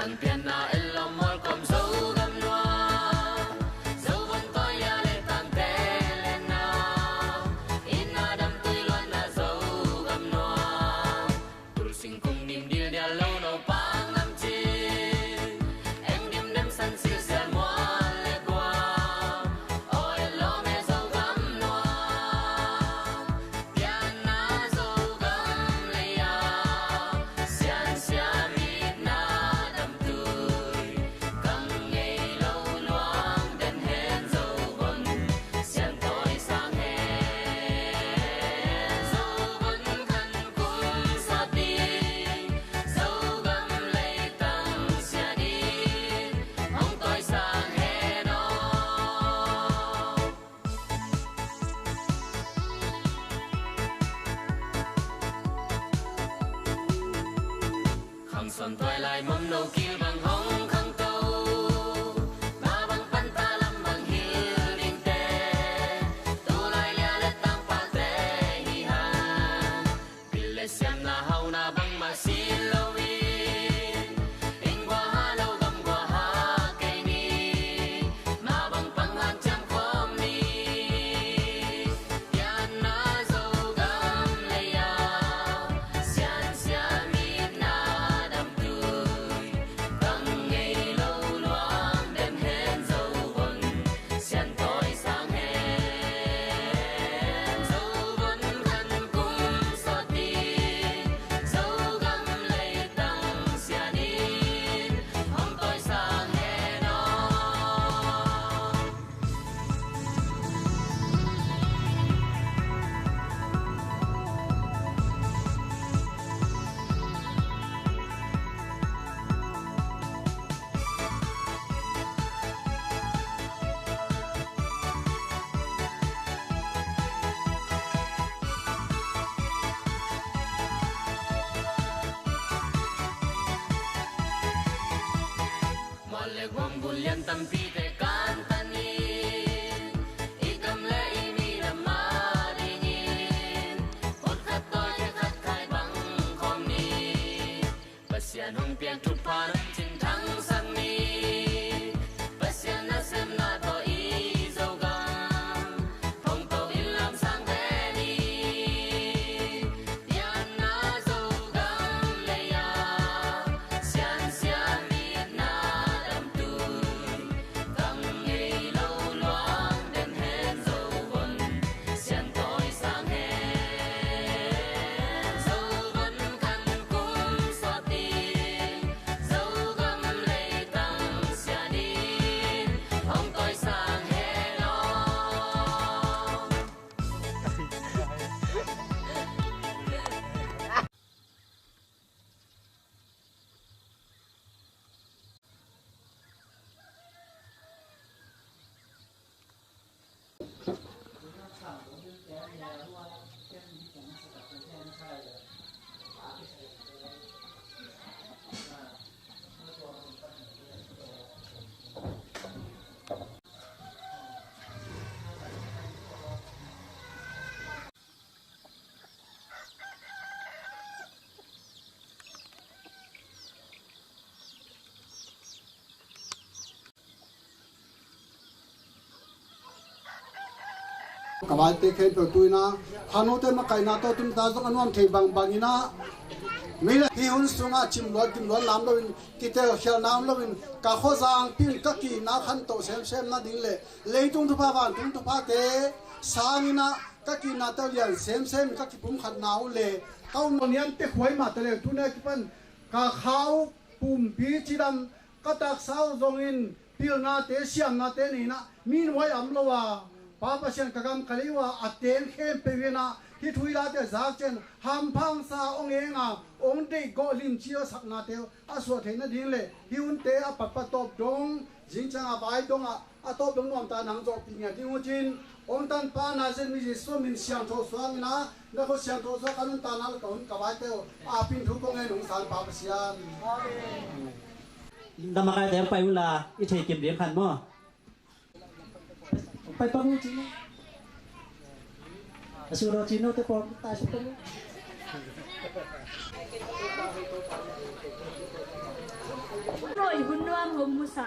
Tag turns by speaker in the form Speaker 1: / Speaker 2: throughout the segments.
Speaker 1: tan pian na el lo mol kom dấu gam noa dấu vẫn coi ya le tan te le na in adam tui loan na dấu gam noa tul sing kung nim dil dia lâu no pang nam chi em dim dem san sil sel mo le qua oi lo me dấu gam noa pian na dấu gam le ya sian sia mi na đam tui căng ngày lâu loang den hen dấu vân sian tôi sang hè dấu vân khăn cung sa ti dấu gam lấy tăng sia đi ông tôi sang hè nó khang son toy lai mom no kil bang hong khang tâu ba bang pan ta lam bang hil ding te tu lai lia le tang pa te hi ha pil le siam na hau na bang ma si lo in ing wa ha lo gam wa ha ke ni na bang pang han cham khom ni yan na zo gam le ya sian sia mi na đam tui căng ngày lâu loang đem hen dấu vân sian tôi sang hè dấu vân khăn cung sa ti dấu gam lấy tăng sia đi ông tôi sang hè nó mole gwam bulian tampi te kantanin ikam le ini na madingin ut khat toy ke khat khai bang khom ni pasian hong pian tu pa nam chin thang sang ni pasian na sem na to i zo gam phong to in lam sang ve ni yan na zo gam le ya sian sia mi na đam tui căng ngày lâu loang den hen dấu vân sian tôi sang hè dấu vân khăn cung sa ti dấu gam lấy tăng sia đi ông tôi sang hè lo
Speaker 2: kawal te khen pe tuina hanu te ma kai na to tum ta zo anwam thei bang bangina mila hi hun sunga chim lo lam lo in ki te khel nam lo in ka kho jang pin ka ki na khan to sem na ding le leitung tu pa ban tung tu pa te sangina ka ki na to lian sem ka ki pum khat naw le kau no nian te khoi ma te le tu na ki pan ka khau pum pi chidam ka tak sao zong in pil na te siam na te ni na min wai am lo wa Papa sian kagam kaliwa aten khem pewena hi thuila te zak chen ham phang sa ong enga ong dei go lim chio sakna te aswa theina ding le hiun te a papa top dong jing chang a bai dong a top dong nom ta nang jok pinya ding chin ong tan pa na zen mi so min siang tho swang na na ko siang tho so kanun ta na ko ka bai te a pin thu ko ngai nong san papa sian amen
Speaker 3: đâm cái đèn bay là ít thể kiểm điểm hẳn mà bay bao nhiêu chứ số đó chỉ nó tới còn tài số đó
Speaker 4: rồi hong musa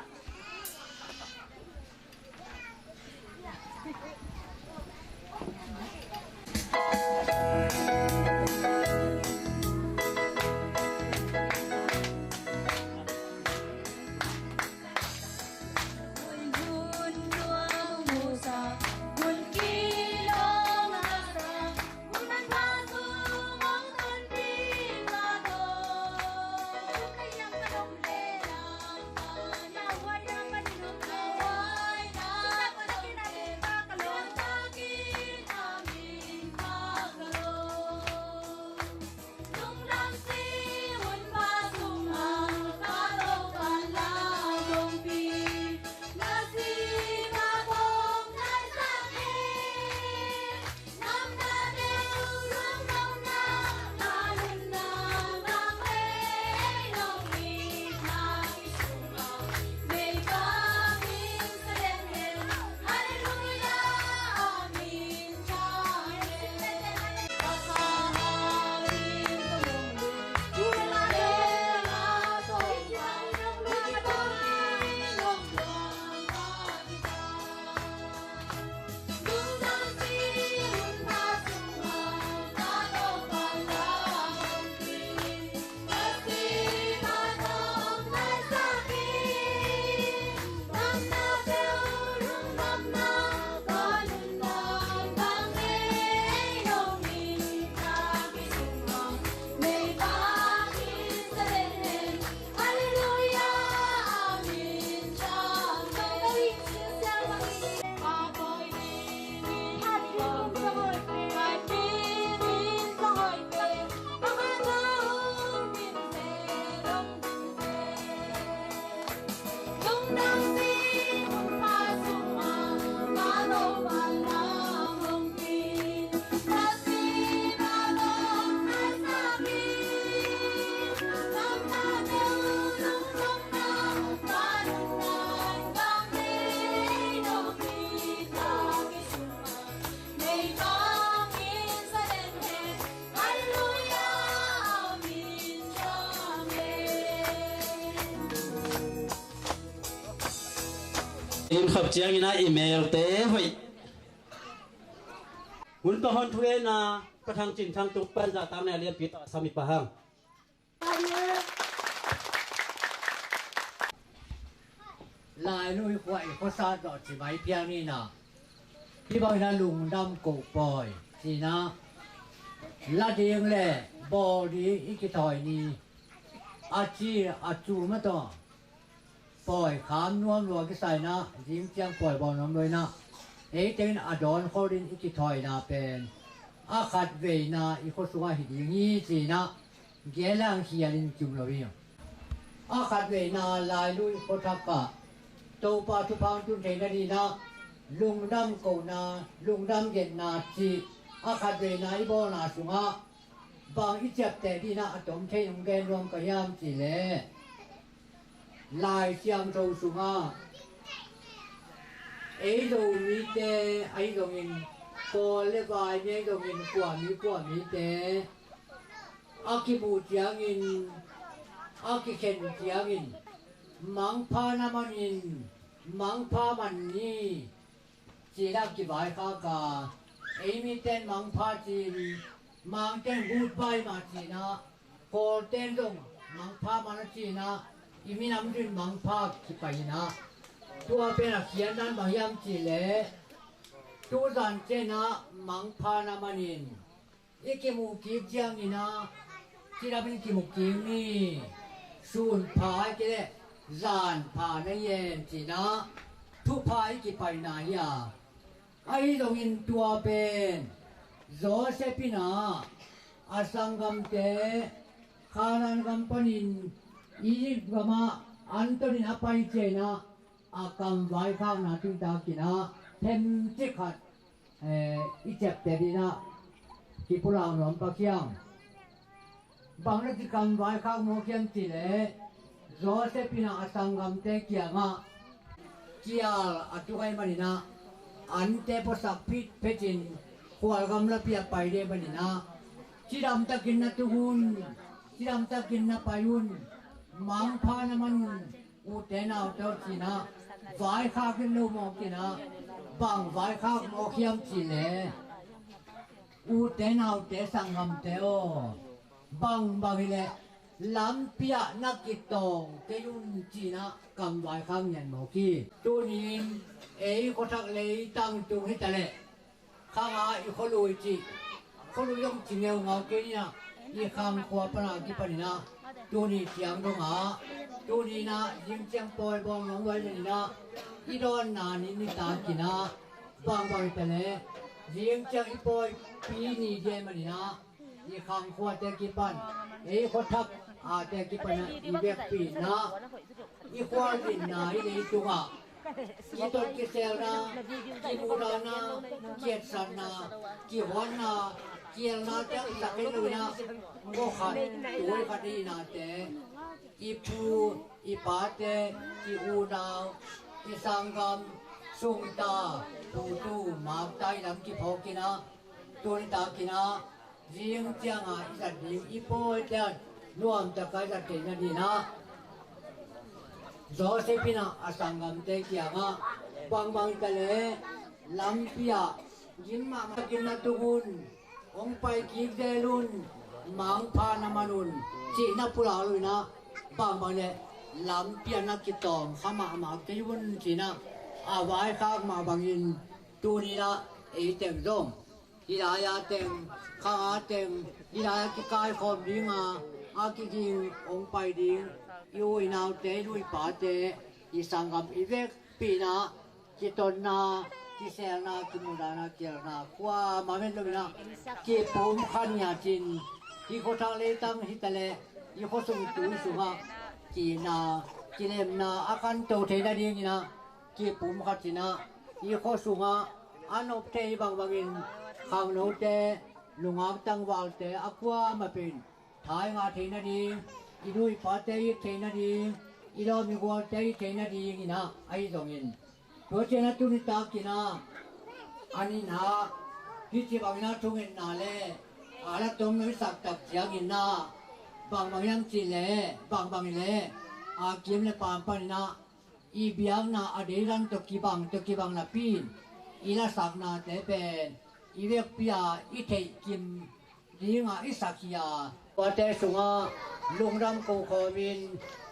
Speaker 3: in khắp chiang ina email te hoi hun to hon thuê na ka thang chin thang tuk pan za tam ne lian pi ta sami pa hang
Speaker 5: lại nuôi quậy có sao đó chỉ mấy piang đi nè khi bao nhiêu lùng đâm cổ bòi thì na là điên lệ bò đi ít cái thỏi ni chi chú mà to bòi khám nuông nuông cái sai na dính chiang bòi bò nóng đôi na ấy tên đón khó đến ít cái thỏi na bên khát về na ít có số hít như gì na ghé lang khi anh chụp lo đi khát về na lại nuôi có tháp cả tô pa thu phang chun thế này na lùng đâm cổ na lùng đâm ghét na chi khát về na ít bao na sung á bằng ít chập tệ đi na tổng thế nông gen rong cái yam chỉ lệ lại chiang trâu sung á ấy đồ mi tê ấy đồ mình cô lê vài nhé đồ mình quả mi tê aki bu chiang in aki khen chiang in mang pha naman in mang pha man ni chỉ là cái bài khác cả ấy mi tên mang pha chỉ mang tên goodbye mà chỉ na cô tên dong mang pha mà chỉ na imi nam tin mang pha chỉ phải na tua bên là khian dan bằng yam chỉ lệ tu dan trên na mang pha naman in iki mu ki chiang in na chỉ là bên ki mu ki ni sun pha cái đấy giàn pháในเย็นจีนะทุพายกี่ไปไหนอ่ะไอ้ตรงอินตัวเป็นโจเซปินาอาสังกัมเตขานันกัมปนินอียิปต์กัมอันตรินาไปเจนะอากัมไว้ข้างนาตุตากินะเทมจิขัดอีเจ็บแต่ดีนะที่พวกเราหนอมปะเคียงบางนาทีกัมไว้ข้างโมเคียงจีเล่Josephina asangam te kianga kial atukai manina ante posak pit pechin kual gamla pia paide manina chiram takin na tuhun chiram takin na payun mangpha naman อูเตนเอาเจ้าจีนะฝ่ายข้าขึ้นลูมอกจีนะบางฝ่ายข้าโมเขียมจีเลอูเตนเอาเตสังคำเตโอบางเลลำเปียนักกิตองเตยุนจีนะกำฝ่ายข้าเงินโมกีตัวนี้คนทักเลยตั้งตัวให้แต่เละข้างอีคนลุยจีคนลุยยังจีเงาเงาเกนี่นะยี่ข้างขวาปนากิปนินะตัวนี้เสียงตรงตัวนี้นะยิงเสียงปล่อยบองน้องไว้เลยนะอีดอนนานี่นี่ตากินะบางแต่เละยิงเสียงอีปล่อยปีนี้เดมันนี่นะยี่ข้างขวาเตกิปันคนทักเตกิปันนะอีเบียปีนะอีขวาดินนะอีเลยตัวกี่ต้นกี่เซลนะกี่บูรานะกี่สันนะกี่วันนะกี่นาเจ้าสักให้ดูนะก็ขัดตัวขัดดีนะเตกี่ปูกี่ปาเตกี่อูดาวกี่สังกรรมสุงตาตูมาไตลำกี่พอกินะตัวนี้ตากินะเรียงจังอีสัตว์เรียงอีโป้เตนวมตะไคร้จะเตนะดีนะJosepina asangam te kianga bang tale lampia jimma makinna tugun ongpai kigdelun mangpa namanun china pulaluna bang le lampia nakitong hama teyun china awai khak ma bangin tunina eitem dom hilaya tem kha tem hilaya ki kai khom dinga akiging ongpai dingยูอินาวเตลุยป่าเตอีสังกัมอีเวกปีนากิตนนากิเซลนากิมุดานาเกียรนาขวามาเมนโลบินากิปุ่มขันยาจินอีโคทางเลตังฮิตะเลอีโคสุงตุยสุงะกีนากิเลมนาอาคันโตเทนาดีกินากิปุ่มขัดจินาอีโคสุงะอันอบเทบางขังโนเตลุงอักตังวาลเตอความาเป็นท้ายงาเทนาดีอีดุยปาเตยเทนาดีอีเรามีกัวเตยเทนาดีกินะไอ้ตรงนี้ตัวเจนัตุนิตากินะอันนี้นะที่ที่บางนาทุ่งเงินนาเล่อะไรตรงนี้สักตักเสียกินนะบางยังจีเล่บางเล่กิมเล่ปามปนนะอีเบียงนะอดีรันตกิบังนะปีนอีละสักนาเตเป็นอีเวกพิยาอีเทกิมดีงาอีสักยาว่าแต่สุงาลุงรำกูขมิน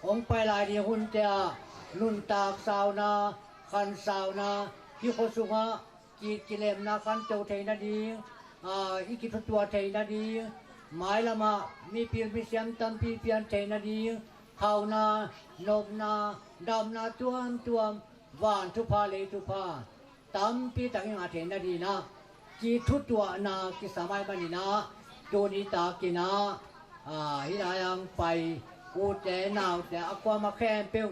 Speaker 5: องไปลายดีหุ่นเจ้าลุนตากสาวนาคันสาวนาที่คนสุงากิเลมนาคันเจ้าเทนาดีอีกิทุตัวเทนาดีหมายละมามีเพียงพิเศษตัมพีเพียงเทนาดีเฮานานบนาดำนาตัวมหวานทุพาเลทุพาตัมพีตั้งอาเทนาดีนะกิทุตัวนากิสมัยบันินะโดนิตากินะฮิลายังไปกูเจนาวแต่อความมาแค่เปียว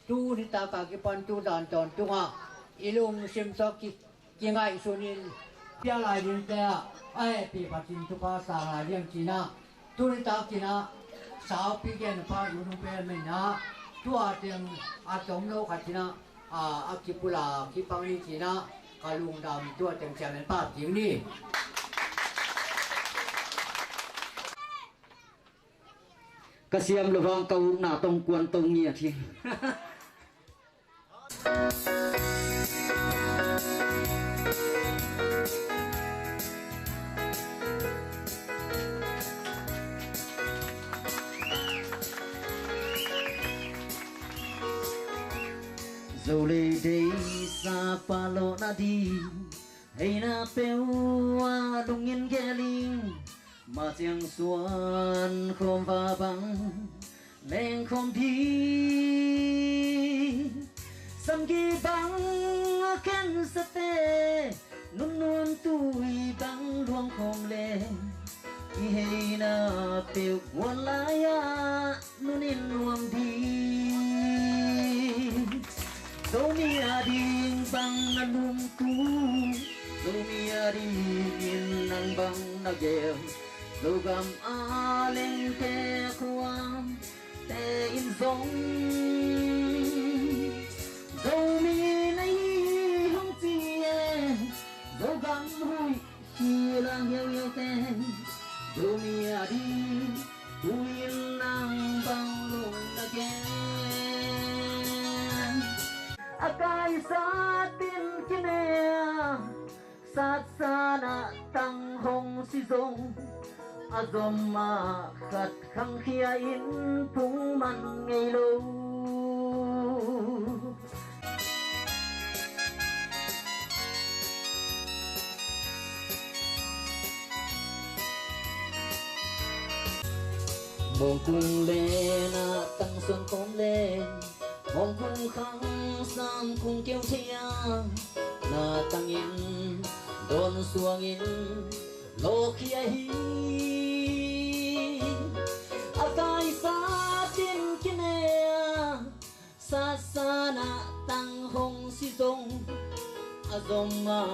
Speaker 5: ตูนิตากากิปันตูดานตอนตุงะอิลุงซิมซอกิกิงไอสุนินเปียลายดินแต่ไอปีปัจินทุพาสาลายเรียงจีนะตูนิตากินะสาวปีเกนพายุนุเปเมนะตัวเตียงอาจอมโลกัจินะอากิปุลากิปังนิจีนะกาลุงดำตัวเตียงเชียงเป็นป้าจิงนี่
Speaker 4: กระเสียมระวังเกาหน้าตรงกวนตรงเงียทีโซเลเดซาปาโลนาดีให้นาเปวาดงเงินแกลิงมาเจียงสวนคมฟ้าบังแมงคมพีสัมกีบังแค้นสเตนุ่นตุยบังดวงคงเลอีเฮนาเปียววันลายานุ่นินรวมดีโซมีอาดิงบังนันรวมตูโซมีอาดิงนันบังนักเกลLugam aleng te kruam te in zong Zomi nai hong tie Zogam hui chi lang yêu te Zomi adi Huyin nang bang lung again sông dòm mà khát khăng khia in phung man ngày lâu mong cùng lên tăng xuân con lên mong cùng khăng sam cùng kêu thia na tăng in đồn xuông in lô kia hi akai sa tin kine sa sa na tăng hong si dong azom ma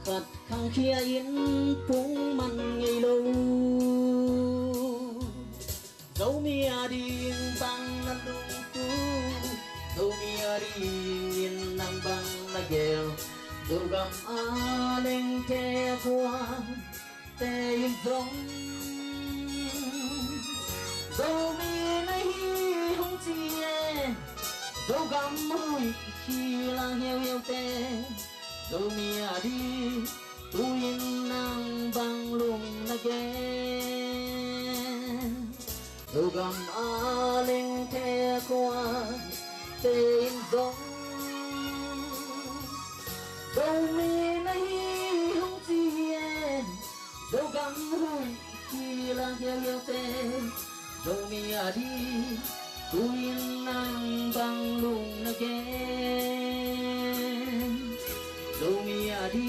Speaker 4: khát khăng kia in phung man ngày lâu dấu mía điên băng nan lung tu dấu mía điên nhìn nang băng na gel dấu gam a leng te qua te in dong dấu mía này hong chi e dấu gam hui khi lang heo heo te dấu mía đi tu in nang băng lung na gel dấu gam a leng te qua tên giống dấu mi này không chi em dấu gam hui khi là heo heo te dấu mi à đi tu yên năng băng lùng na gen dấu mi à đi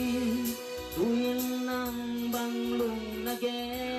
Speaker 4: tu yên năng băng lùng na gen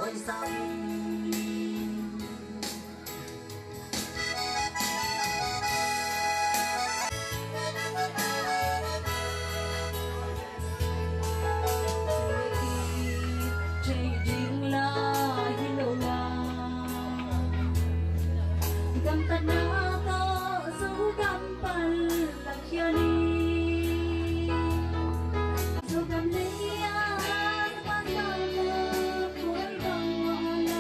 Speaker 6: Hãy subscribe cho kênh Ghiền Mì Gõ để không bỏ lỡ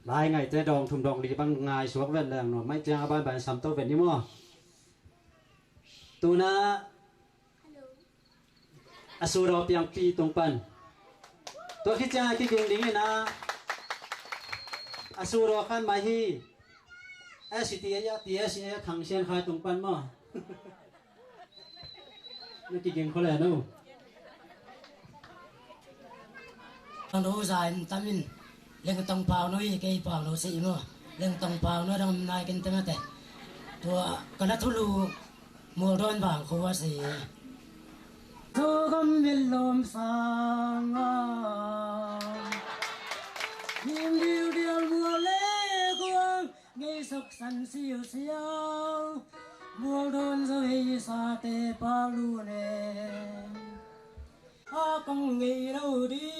Speaker 3: lại ngày tết đồng thùng đồng lì bằng ngày xuống về làng nó mấy cha ba bạn sắm tao về đi mua tu na asuro piang pi tung pan tôi khi cha khi kinh lính này na asuro khan mai hi SCT ya TS ya thằng sen khai tung pan mà nó kinh kinh khó lẽ đâu
Speaker 6: thằng đó dài tắm in lên tông pao nói cái pao nó xị mà lên tông pao nó đang nay cái tên thế tua cái nó thulu mùa đón vàng khu hoa xị thu gom viên lom sang hiểm điều điều mùa lễ quang ngày sốc săn siêu siêu mùa đón rồi xa tê pa lu nè công ngày đâu đi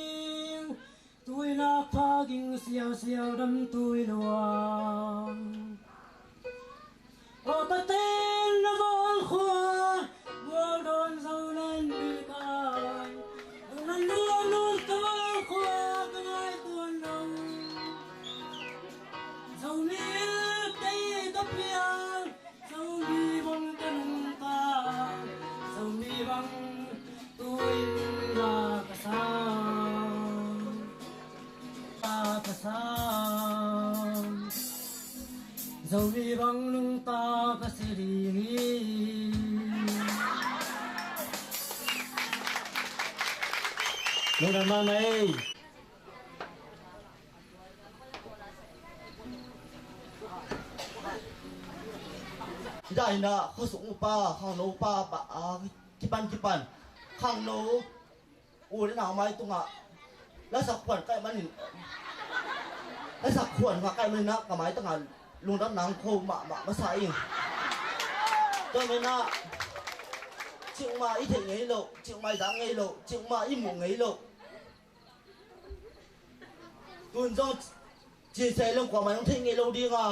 Speaker 6: tôi là pha kinh siêu siêu đâm tôi luôn ở ta tên nó vốn khoa mùa đón dâu lên đi cài lần luôn luôn tôi khoa cái ngày tuần đầu dâu mi cây tóc biang dâu mi bằng chân ta dâu mi bằng tôi là cái sao ta cái sao dâu mi bằng lưng ta cái sự đi
Speaker 3: lúc nào mà mày
Speaker 7: đại na khó sủng pa khang nô pa pa kipan khang nô u đến nào mai tung àแล้วสักขวดใกล้มันนี่แล้วสักขวดมาใกล้มันนะกับไม้ตั้งอ่ะลุงรับนางโคมาใส่เองตัวมันนะจิงมาอีเถงไงโลจิงมาดังไงโลจิงมาอีหมูไงโลตุนจ้องจีเซลงกว่ามันต้องเทงไงโลดีอ่ะ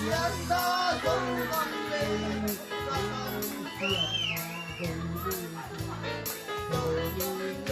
Speaker 1: Hãy subscribe cho kênh Ghiền Mì Gõ để không bỏ lỡ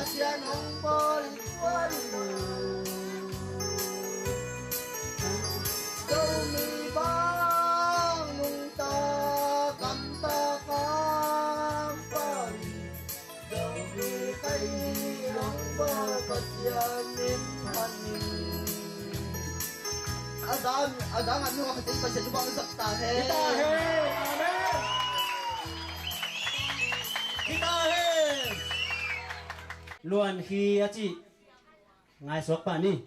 Speaker 7: pasian hong bol quan câu mi bang mung ta kam ta kam pari câu mi kai hong bol pasian min panin Azam anu kasi pasian bang sakta he
Speaker 3: luôn khi chị ngài xuống bạn đi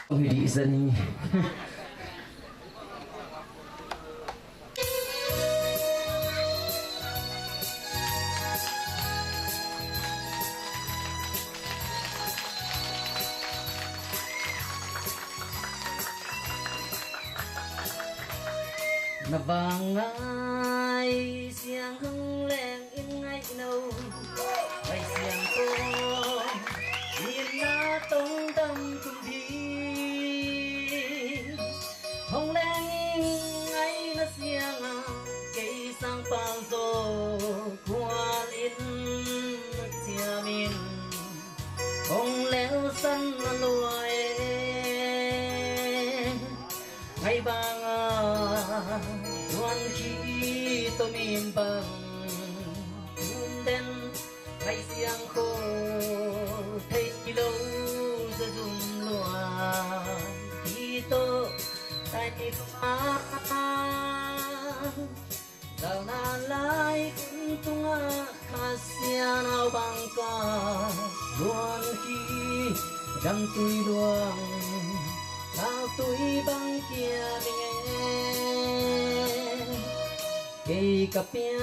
Speaker 4: ôi đi dân nó vàng ai xiang hưng lên in ngay nâu bay xiang cô nhìn na tông tâm cùng đi hồng lên in ngay nó xiang à cây sang pang zo qua linh chia min hồng leo sân lùi ngày bang Tuan khi tôi mìm bằng Thun đen ngày xiang khô thấy lâu giờ dùng loa khi tôi tại thì phá Giờ na lại cũng tung khá xia nào bằng cả Tuan khi đâm tôi luang Sao tôi bằng kia mình cây cà phê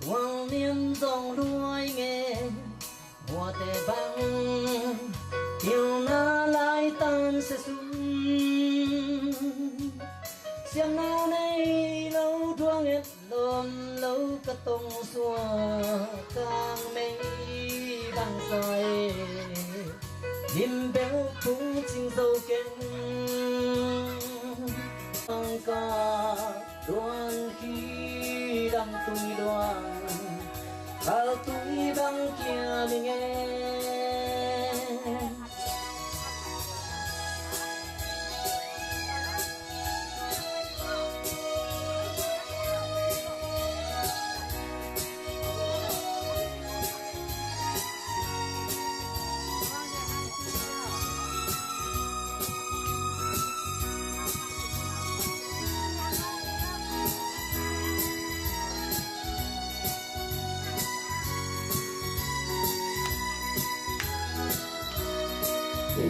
Speaker 4: quang niên dòng đuôi nghe hoa tê băng chiều na lại tan sẽ xuống xem na này lâu đua hết lom lâu cả tông xua càng mây bằng soi đêm béo cũng chinh dâu keng ca Tuan khi đâm tôi đoan Sao tôi bằng kia mình nghe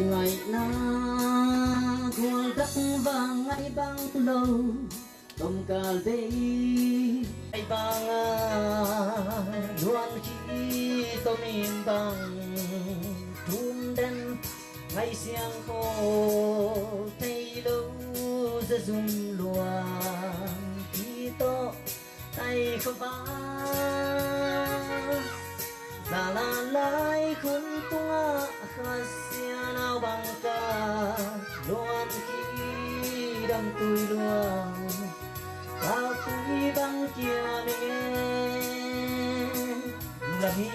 Speaker 4: ngày na thua đất vàng ngày băng lâu tôm cà phê ngày băng luôn khi tôm im băng thun đen ngày xiang khô thấy lâu giờ dùng lùa khi to tay không phá Già là lại khốn tung khá xia nào bằng cả Luôn khi đâm tôi luôn Sao tôi bằng kia mình là mi